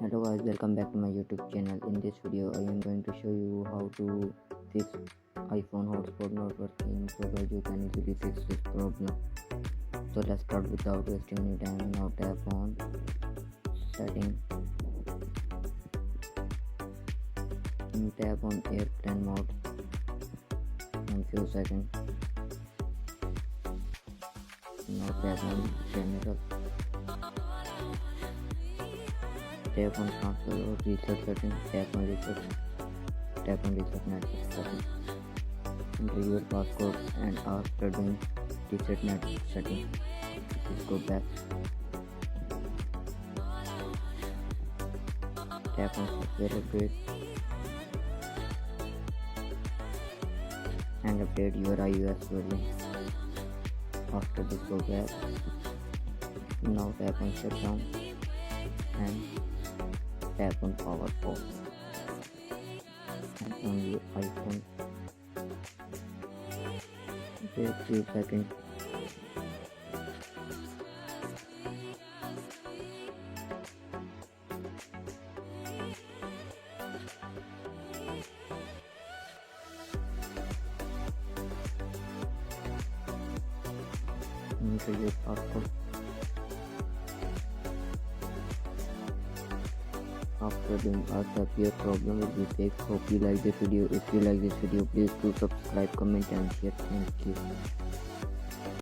Hello guys, welcome back to my YouTube channel. In this video I am going to show you how to fix iPhone hotspot not working. So guys, you can easily fix this problem. So let's start without wasting any time. Now tap on setting and tap on airplane mode in few seconds. Now tap on general, tap on transfer or reset setting, tap on reset network setting. Enter your passcode and after doing reset network setting, just go back. Tap on software update and update your iOS version. After this, go back. Now tap on shutdown and tap on power off and on your iPhone. Wait 3 seconds. Enter your passcode. After doing that, your problem will be fixed. Hope you like this video. If you like this video, please do subscribe, comment and share. Thank you.